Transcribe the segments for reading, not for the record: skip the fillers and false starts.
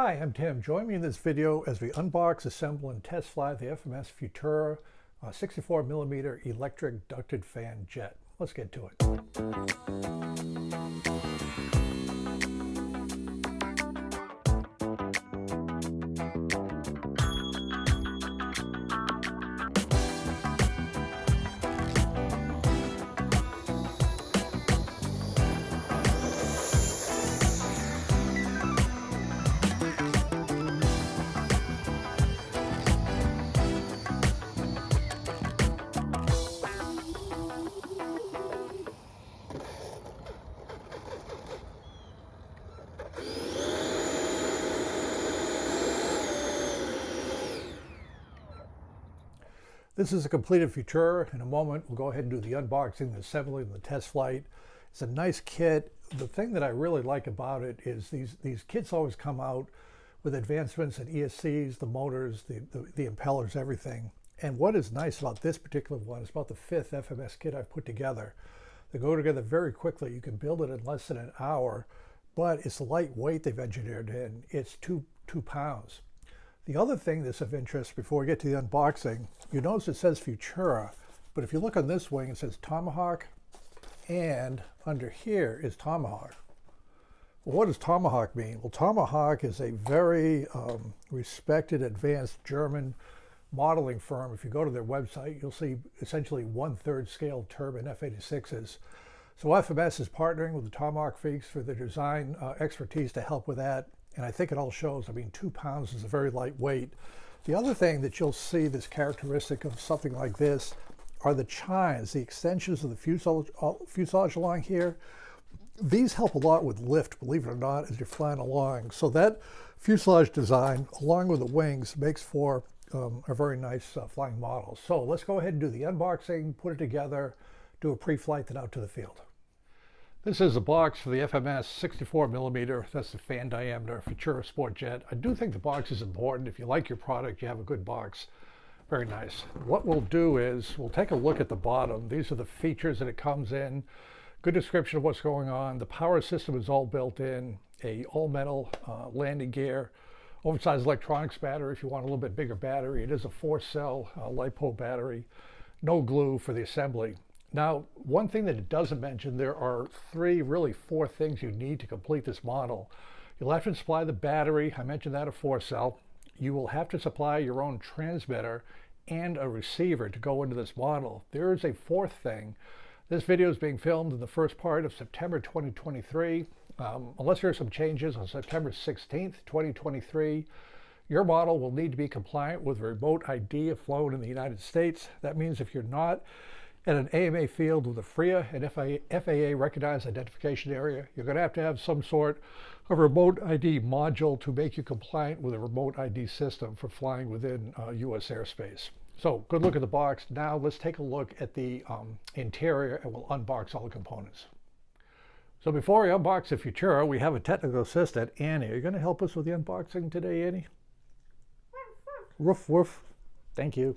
Hi, I'm Tim. Join me in this video as we unbox, assemble, and test fly the FMS Futura 64mm electric ducted fan jet. Let's get to it. This is a completed Futura. In a moment, we'll go ahead and do the unboxing, the assembly, and the test flight. It's a nice kit. The thing that I really like about it is these kits always come out with advancements in ESCs, the motors, the impellers, everything. And what is nice about this particular one is about the 5th FMS kit I've put together. They go together very quickly. You can build it in less than an hour, but it's lightweight they've engineered in. It's two pounds. The other thing that's of interest before we get to the unboxing, you notice it says Futura, but if you look on this wing, it says Tomahawk, and under here is Tomahawk. Well, what does Tomahawk mean? Well, Tomahawk is a very respected, advanced German modeling firm. If you go to their website, you'll see essentially 1/3 scale turbine F-86s. So FMS is partnering with the Tomahawk Freaks for their design expertise to help with that. And I think it all shows. I mean, 2 pounds is a very lightweight. The other thing that you'll see that's characteristic of something like this are the chines, the extensions of the fuselage along here. These help a lot with lift, believe it or not, as you're flying along. So that fuselage design, along with the wings, makes for a very nice flying model. So let's go ahead and do the unboxing, put it together, do a pre-flight, then out to the field. This is a box for the FMS 64mm, that's the fan diameter Futura Sport Jet. I do think the box is important. If you like your product, you have a good box. Very nice. What we'll do is we'll take a look at the bottom. These are the features that it comes in. Good description of what's going on. The power system is all built in. A all-metal landing gear. Oversized electronics battery if you want a little bit bigger battery. It is a 4-cell lipo battery. No glue for the assembly. Now, one thing that it doesn't mention, there are really four things you need to complete this model. You'll have to supply the battery. I mentioned that, a 4-cell. You will have to supply your own transmitter and a receiver to go into this model. There is a fourth thing. This video is being filmed in the first part of September 2023. Unless there are some changes on September 16th, 2023, your model will need to be compliant with remote ID if flown in the United States. That means if you're not at an AMA field with a FAA and FAA Recognized Identification area, you're going to have some sort of remote ID module to make you compliant with a remote ID system for flying within U.S. airspace. So good look at the box. Now let's take a look at the interior and we'll unbox all the components. So before we unbox the Futura, we have a technical assistant, Annie. Are you going to help us with the unboxing today, Annie? Woof, woof. Thank you.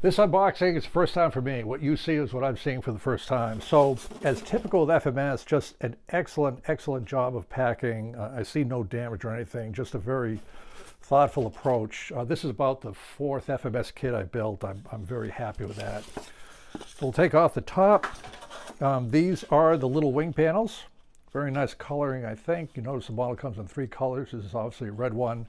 This unboxing is the first time for me. What you see is what I'm seeing for the first time. So as typical with FMS, just an excellent job of packing. I see no damage or anything, just a very thoughtful approach. This is about the 4th FMS kit I built. I'm very happy with that. We'll take off the top. These are the little wing panels. Very nice coloring, I think. You notice the model comes in 3 colors. This is obviously a red one.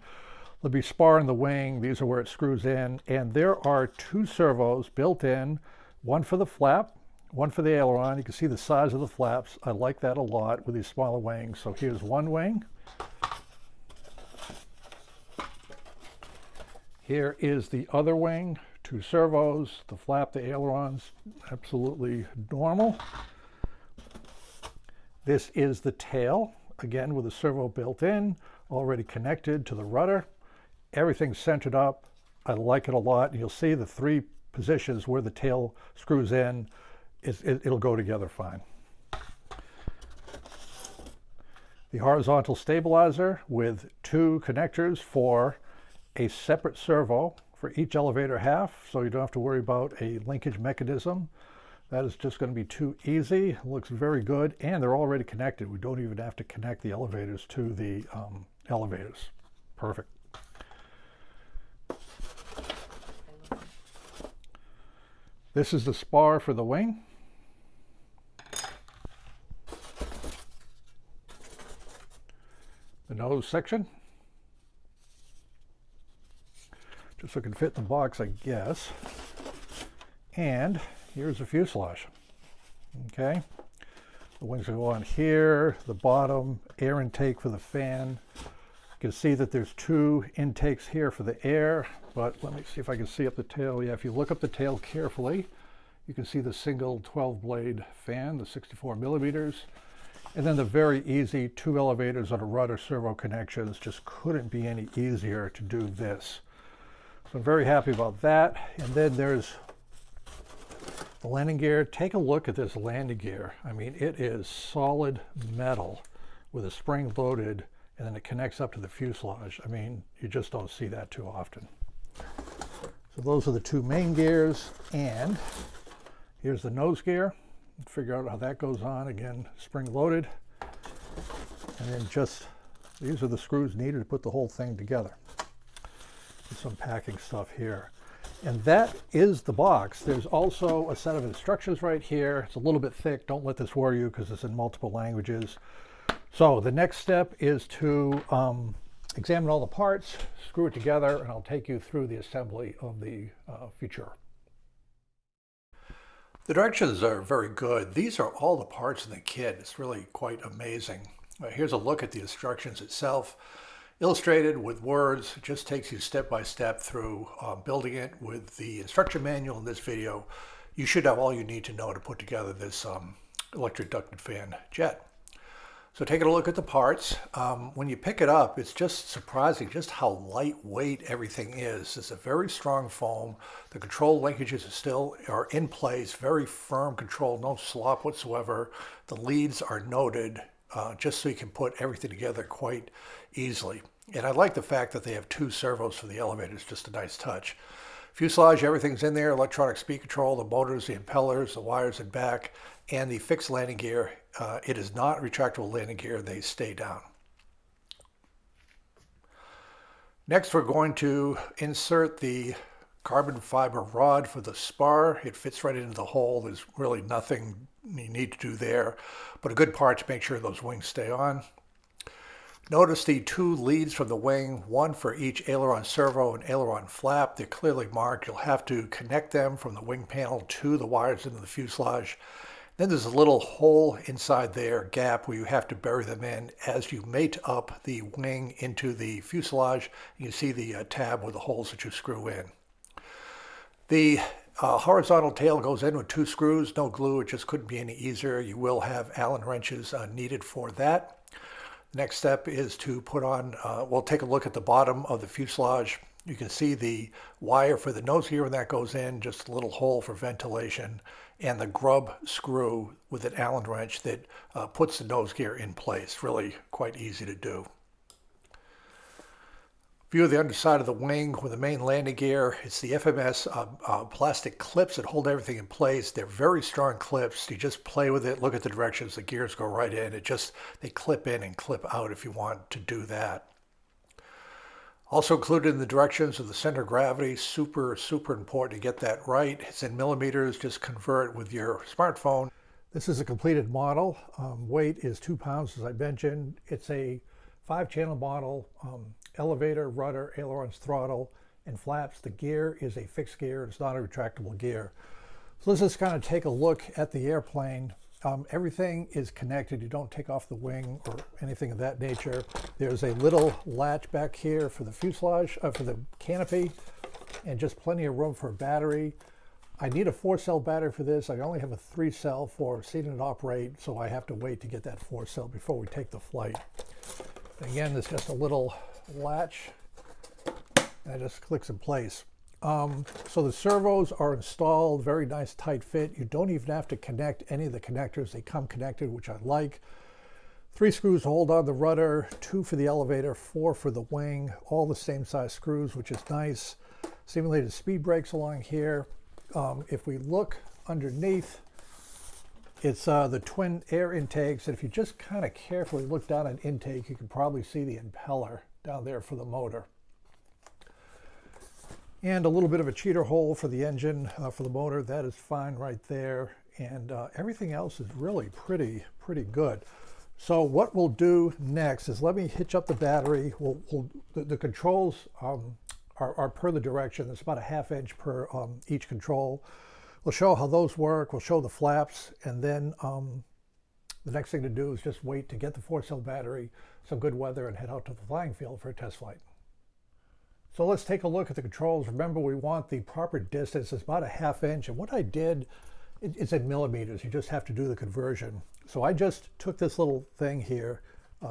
There'll be spar in the wing. These are where it screws in. And there are 2 servos built in, one for the flap, one for the aileron. You can see the size of the flaps. I like that a lot with these smaller wings. So here's one wing. Here is the other wing, 2 servos, the flap, the ailerons, absolutely normal. This is the tail, again with a servo built in, already connected to the rudder. Everything's centered up. I like it a lot. You'll see the 3 positions where the tail screws in. It'll go together fine. The horizontal stabilizer with 2 connectors for a separate servo for each elevator half, so you don't have to worry about a linkage mechanism. That is just going to be too easy. It looks very good, and they're already connected. We don't even have to connect the elevators to the elevators. Perfect. This is the spar for the wing. The nose section. Just so it can fit in the box, I guess. And here's the fuselage. Okay. The wings will go on here, the bottom, air intake for the fan. You can see that there's two intakes here for the air, but let me see if I can see up the tail. Yeah, if you look up the tail carefully, you can see the single 12-blade fan, the 64 millimeters. And then the very easy 2 elevators on a rudder servo connections. Just couldn't be any easier to do this. So I'm very happy about that. And then there's the landing gear. Take a look at this landing gear. I mean, it is solid metal with a spring loaded, and then it connects up to the fuselage. I mean, you just don't see that too often. So those are the 2 main gears, and here's the nose gear. Figure out how that goes on. Again, spring loaded. And then just, these are the screws needed to put the whole thing together. Some packing stuff here. And that is the box. There's also a set of instructions right here. It's a little bit thick. Don't let this worry you because it's in multiple languages. So the next step is to examine all the parts, screw it together, and I'll take you through the assembly of the Futura. The directions are very good. These are all the parts in the kit. It's really quite amazing. Here's a look at the instructions itself. Illustrated with words. It just takes you step by step through building it. With the instruction manual in this video, you should have all you need to know to put together this electric ducted fan jet. So taking a look at the parts, when you pick it up, it's just surprising just how lightweight everything is. It's a very strong foam. The control linkages are in place, very firm control, no slop whatsoever. The leads are noted just so you can put everything together quite easily. And I like the fact that they have 2 servos for the elevators, just a nice touch. Fuselage, everything's in there, electronic speed control, the motors, the impellers, the wires in back, and the fixed landing gear. It is not retractable landing gear, they stay down. Next, we're going to insert the carbon fiber rod for the spar. It fits right into the hole. There's really nothing you need to do there, but a good part to make sure those wings stay on. Notice the 2 leads from the wing, one for each aileron servo and aileron flap. They're clearly marked. You'll have to connect them from the wing panel to the wires into the fuselage. Then there's a little hole inside there, gap, where you have to bury them in as you mate up the wing into the fuselage. You see the tab with the holes that you screw in. The horizontal tail goes in with 2 screws, no glue. It just couldn't be any easier. You will have Allen wrenches needed for that. Next step is to put on, we'll take a look at the bottom of the fuselage. You can see the wire for the nose gear when that goes in, just a little hole for ventilation, and the grub screw with an Allen wrench that puts the nose gear in place. Really quite easy to do. View of the underside of the wing with the main landing gear. It's the FMS plastic clips that hold everything in place. They're very strong clips. You just play with it, look at the directions, the gears go right in. They clip in and clip out if you want to do that. Also included in the directions of the center of gravity. Super important to get that right. It's in millimeters. Just convert with your smartphone. This is a completed model. Weight is 2 pounds, as I mentioned. It's a 5-channel model. Elevator, rudder, ailerons, throttle, and flaps. The gear is a fixed gear. It's not a retractable gear. So let's just kind of take a look at the airplane. Everything is connected. You don't take off the wing or anything of that nature. There's a little latch back here for the fuselage, for the canopy, and just plenty of room for a battery. I need a 4-cell battery for this. I only have a 3-cell for seating and operate, so I have to wait to get that 4-cell before we take the flight. Again, there's just a little latch, and it just clicks in place. So the servos are installed, very nice tight fit. You don't even have to connect any of the connectors. They come connected, which I like. 3 screws to hold on the rudder, 2 for the elevator, 4 for the wing, all the same size screws, which is nice. Simulated speed brakes along here. If we look underneath, It's the twin air intakes, and if you just kind of carefully look down an intake, you can probably see the impeller down there for the motor. And a little bit of a cheater hole for the engine, for the motor. That is fine right there. And everything else is really pretty good. So what we'll do next is let me hitch up the battery. The controls are per the direction. It's about a 1/2 inch per each control. We'll show how those work. We'll show the flaps, and then the next thing to do is just wait to get the 4-cell battery, some good weather, and head out to the flying field for a test flight. So let's take a look at the controls. Remember, we want the proper distance. It's about a 1/2 inch, and what I did, it's in millimeters. You just have to do the conversion. So I just took this little thing here,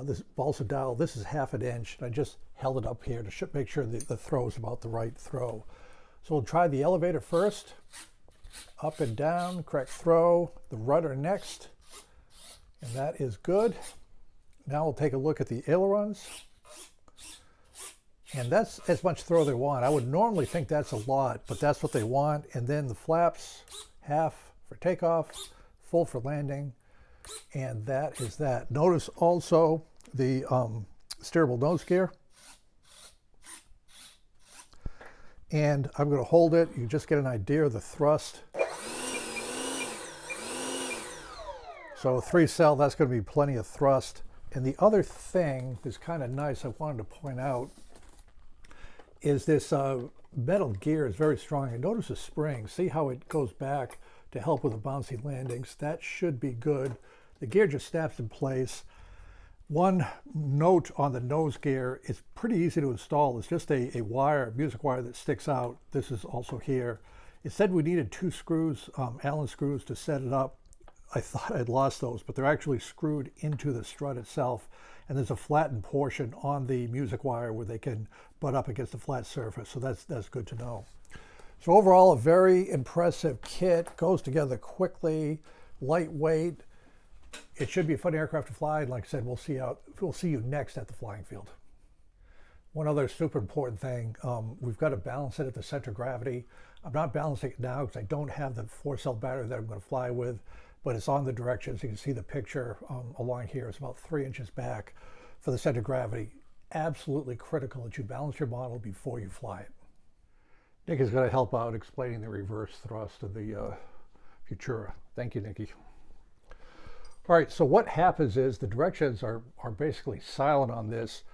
this balsa dial. This is 1/2 inch, and I just held it up here to make sure the throw is about the right throw. So we'll try the elevator first. Up and down, correct throw. The rudder next, and that is good. Now we'll take a look at the ailerons. And that's as much throw they want. I would normally think that's a lot, but that's what they want. And then the flaps, 1/2 for takeoff, full for landing, and that is that. Notice also the steerable nose gear. And I'm going to hold it. You just get an idea of the thrust. So 3-cell, that's going to be plenty of thrust. And the other thing that's kind of nice I wanted to point out is this metal gear is very strong. And notice the spring. See how it goes back to help with the bouncy landings. That should be good. The gear just snaps in place. One note on the nose gear, it's pretty easy to install. It's just a wire, music wire that sticks out. This is also here. It said we needed 2 screws, Allen screws, to set it up. I thought I'd lost those, but they're actually screwed into the strut itself. And there's a flattened portion on the music wire where they can butt up against the flat surface. So that's good to know. So overall, a very impressive kit. Goes together quickly, lightweight. It should be a fun aircraft to fly. And like I said, we'll see you next at the flying field. One other super important thing, we've got to balance it at the center of gravity. I'm not balancing it now because I don't have the 4-cell battery that I'm going to fly with, but it's on the directions. You can see the picture along here. It's about 3 inches back for the center of gravity. Absolutely critical that you balance your model before you fly it. Nick is going to help out explaining the reverse thrust of the Futura. Thank you, Nikki. All right, so what happens is the directions are basically silent on this,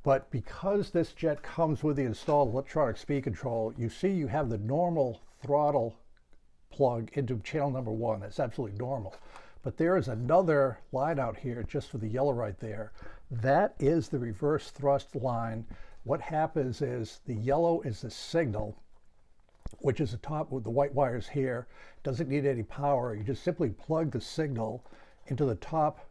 but because this jet comes with the installed electronic speed control, you see you have the normal throttle plug into channel number 1. That's absolutely normal. But there is another line out here just for the yellow right there. That is the reverse thrust line. What happens is the yellow is the signal, which is the top with the white wires here. Doesn't need any power. You just simply plug the signal into the top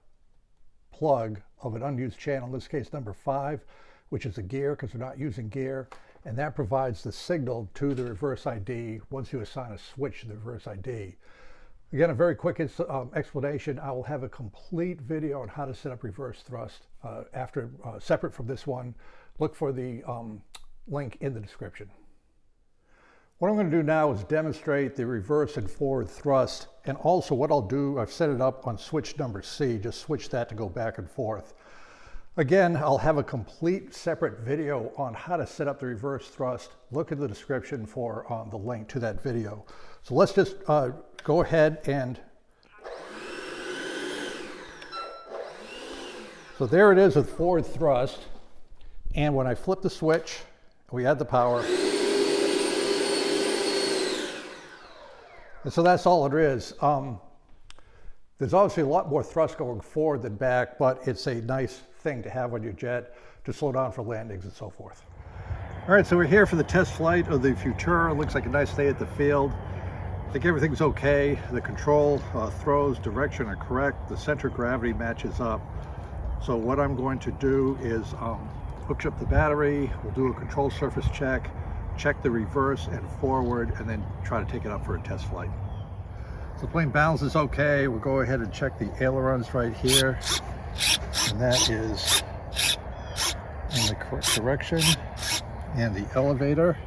plug of an unused channel, in this case number 5, which is a gear because we're not using gear. And that provides the signal to the reverse ID once you assign a switch to the reverse ID. Again, a very quick explanation. I will have a complete video on how to set up reverse thrust separate from this one. Look for the link in the description. What I'm going to do now is demonstrate the reverse and forward thrust. And also what I'll do, I've set it up on switch number C. Just switch that to go back and forth. Again, I'll have a complete separate video on how to set up the reverse thrust. Look in the description for the link to that video. So let's just go ahead and... So there it is with forward thrust. And when I flip the switch, we add the power. And so that's all it is. There's obviously a lot more thrust going forward than back, but it's a nice thing to have on your jet to slow down for landings and so forth. All right, so we're here for the test flight of the Futura. Looks like a nice day at the field. I think everything's okay. The control, throws, direction are correct. The center of gravity matches up. So what I'm going to do is hook up the battery. We'll do a control surface check, check the reverse and forward, and then try to take it up for a test flight. So the plane balance is okay. We'll go ahead and check the ailerons right here. And that is in the correct direction. And the elevator,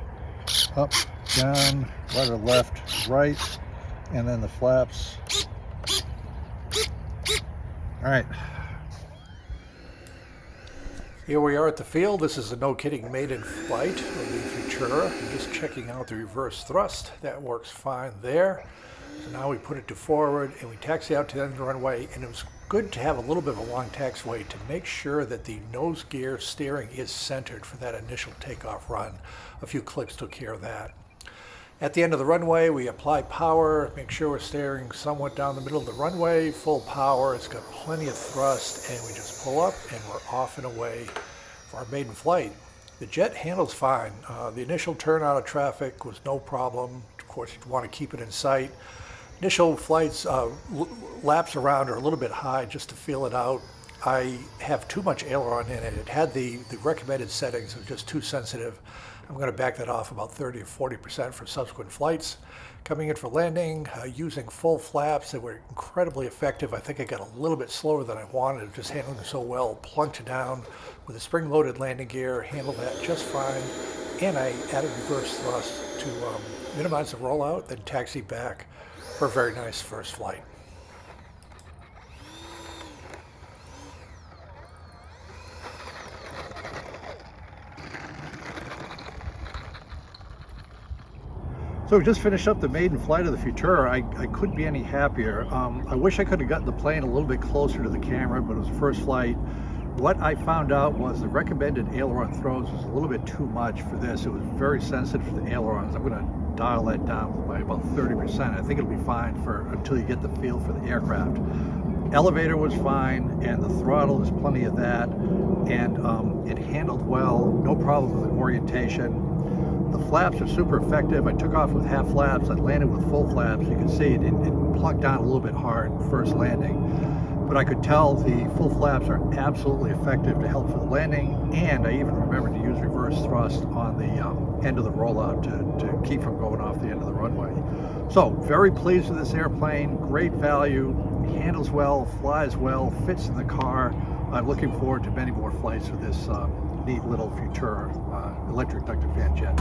up, down, right or left, right. And then the flaps, All right. Here we are at the field. This is a no kidding maiden flight of the Futura. I'm just checking out the reverse thrust. That works fine there. So now we put it to forward and we taxi out to the end of the runway, and it was good to have a little bit of a long taxiway to make sure that the nose gear steering is centered for that initial takeoff run. A few clicks took care of that. At the end of the runway, we apply power, make sure we're steering somewhat down the middle of the runway, full power, it's got plenty of thrust, and we just pull up and we're off and away for our maiden flight. The jet handles fine. The initial turn out of traffic was no problem. Of course, you'd want to keep it in sight. Initial flights, laps around are a little bit high just to feel it out. I have too much aileron in it. It had the recommended settings of just too sensitive. I'm going to back that off about 30 or 40% for subsequent flights. Coming in for landing, using full flaps that were incredibly effective. I think I got a little bit slower than I wanted, just handling it so well. Plunked it down with a spring-loaded landing gear, handled that just fine. And I added reverse thrust to minimize the rollout, then taxi back for a very nice first flight. So we just finished up the maiden flight of the Futura. I couldn't be any happier. I wish I could have gotten the plane a little bit closer to the camera, but it was the first flight. What I found out was the recommended aileron throws was a little bit too much for this. It was very sensitive to the ailerons. I'm going to dial that down by about 30%. I think it'll be fine until you get the feel for the aircraft. Elevator was fine, and the throttle, there's plenty of that, and it handled well, no problem with orientation. The flaps are super effective. I took off with half flaps. I landed with full flaps. You can see it plunked down a little bit hard first landing. But I could tell the full flaps are absolutely effective to help for the landing. And I even remembered to use reverse thrust on the end of the rollout to keep from going off the end of the runway. So very pleased with this airplane. Great value. Handles well, flies well, fits in the car. I'm looking forward to many more flights with this neat little Futura electric ducted fan jet.